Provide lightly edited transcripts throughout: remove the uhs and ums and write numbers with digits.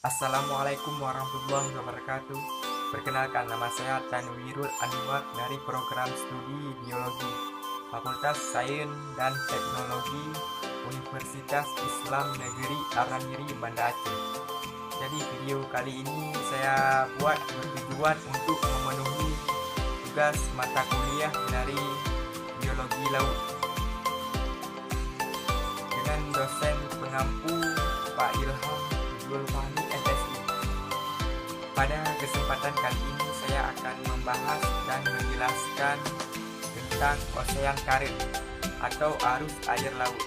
Assalamualaikum warahmatullahi wabarakatuh. Perkenalkan, nama saya Tanwirul Anwar dari program studi biologi Fakultas Sains dan Teknologi Universitas Islam Negeri Aramiri, Banda Aceh. Jadi video kali ini saya buat bertujuan untuk memenuhi tugas mata kuliah dari biologi laut dengan dosen pengampu Pak Ilham Zulfahmi SSI. Pada kesempatan kali ini saya akan membahas dan menjelaskan tentang ocean current atau arus air laut.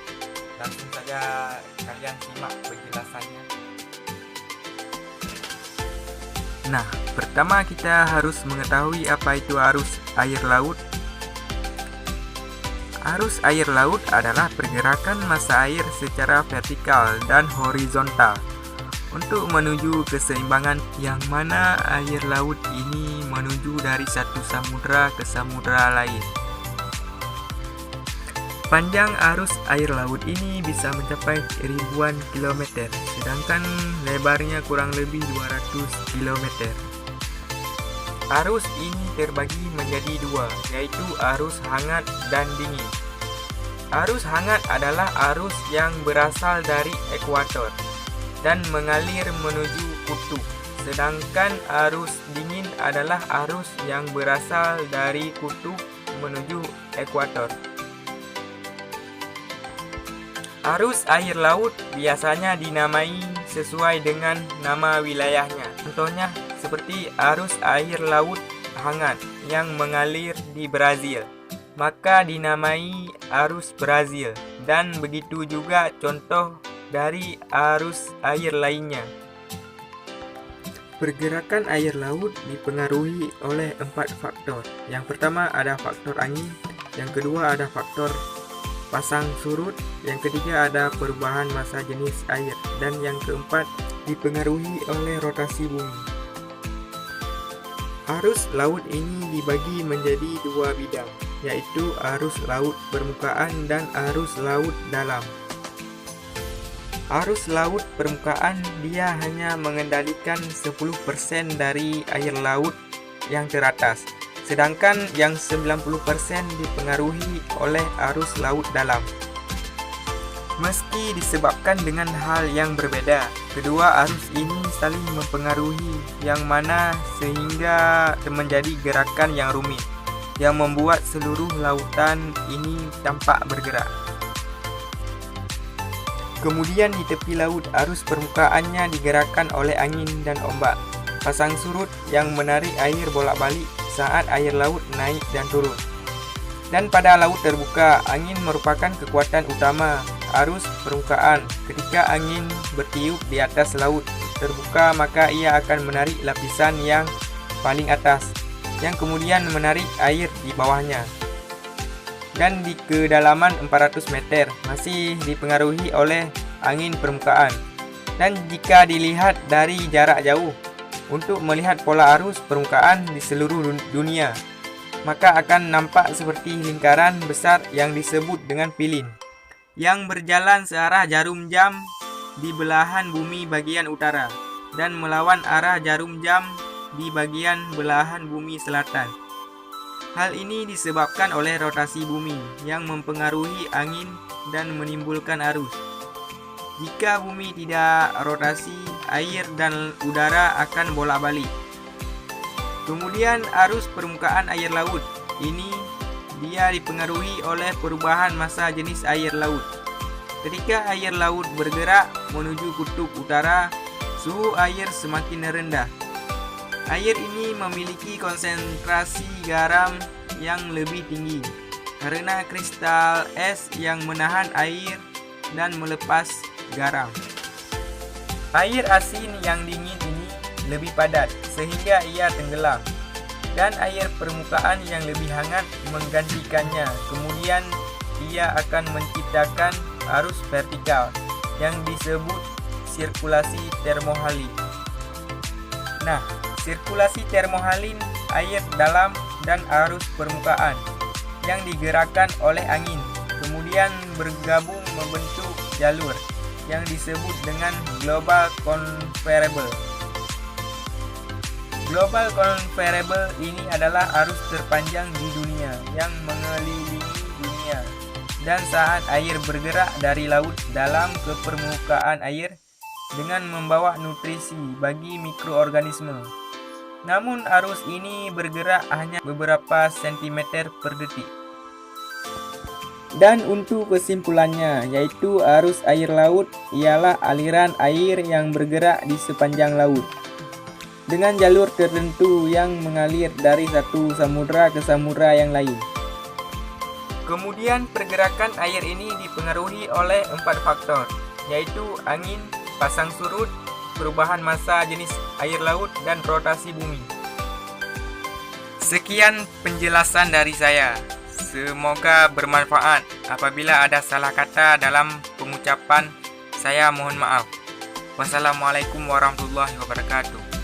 Langsung saja kalian simak penjelasannya. Nah, pertama kita harus mengetahui apa itu arus air laut. Arus air laut adalah pergerakan massa air secara vertikal dan horizontal untuk menuju keseimbangan, yang mana air laut ini menuju dari satu samudra ke samudra lain. Panjang arus air laut ini bisa mencapai ribuan kilometer, sedangkan lebarnya kurang lebih 200 kilometer. Arus ini terbagi menjadi dua, yaitu arus hangat dan dingin. Arus hangat adalah arus yang berasal dari ekuator dan mengalir menuju kutub, sedangkan arus dingin adalah arus yang berasal dari kutub menuju ekuator. Arus air laut biasanya dinamai sesuai dengan nama wilayahnya. Contohnya seperti arus air laut hangat yang mengalir di Brazil, maka dinamai arus Brazil, dan begitu juga contoh dari arus air lainnya. Pergerakan air laut dipengaruhi oleh 4 faktor. Yang pertama ada faktor angin, yang kedua ada faktor pasang surut, yang ketiga ada perubahan massa jenis air, dan yang keempat dipengaruhi oleh rotasi bumi. Arus laut ini dibagi menjadi dua bidang, yaitu arus laut permukaan dan arus laut dalam. Arus laut permukaan dia hanya mengendalikan 10% dari air laut yang teratas, sedangkan yang 90% dipengaruhi oleh arus laut dalam. Meski disebabkan dengan hal yang berbeda, kedua arus ini saling mempengaruhi, yang mana sehingga menjadi gerakan yang rumit yang membuat seluruh lautan ini tampak bergerak. Kemudian di tepi laut, arus permukaannya digerakkan oleh angin dan ombak pasang surut yang menarik air bolak-balik saat air laut naik dan turun. Dan pada laut terbuka, angin merupakan kekuatan utama arus permukaan. Ketika angin bertiup di atas laut terbuka, maka ia akan menarik lapisan yang paling atas, yang kemudian menarik air di bawahnya. Dan di kedalaman 400 meter masih dipengaruhi oleh angin permukaan. Dan jika dilihat dari jarak jauh, untuk melihat pola arus permukaan di seluruh dunia, maka akan nampak seperti lingkaran besar yang disebut dengan pilin, yang berjalan searah jarum jam di belahan bumi bagian utara dan melawan arah jarum jam di bagian belahan bumi selatan. Hal ini disebabkan oleh rotasi bumi yang mempengaruhi angin dan menimbulkan arus. Jika bumi tidak rotasi, air dan udara akan bolak-balik. Kemudian arus permukaan air laut ini dia dipengaruhi oleh perubahan massa jenis air laut. Ketika air laut bergerak menuju kutub utara, suhu air semakin rendah. Air ini memiliki konsentrasi garam yang lebih tinggi karena kristal es yang menahan air dan melepas garam. Air asin yang dingin ini lebih padat sehingga ia tenggelam, dan air permukaan yang lebih hangat menggantikannya. Kemudian ia akan menciptakan arus vertikal yang disebut sirkulasi termohalin. Nah, sirkulasi termohalin air dalam dan arus permukaan yang digerakkan oleh angin kemudian bergabung membentuk jalur yang disebut dengan Global Convertible. Global Convertible ini adalah arus terpanjang di dunia yang mengelilingi dunia, dan saat air bergerak dari laut dalam ke permukaan air dengan membawa nutrisi bagi mikroorganisme. Namun arus ini bergerak hanya beberapa sentimeter per detik. Dan untuk kesimpulannya, yaitu arus air laut ialah aliran air yang bergerak di sepanjang laut dengan jalur tertentu yang mengalir dari satu samudra ke samudra yang lain. Kemudian pergerakan air ini dipengaruhi oleh 4 faktor, yaitu angin, pasang surut, perubahan massa jenis air laut, dan rotasi bumi. Sekian penjelasan dari saya. Semoga bermanfaat. Apabila ada salah kata dalam pengucapan, saya mohon maaf. Wassalamualaikum warahmatullahi wabarakatuh.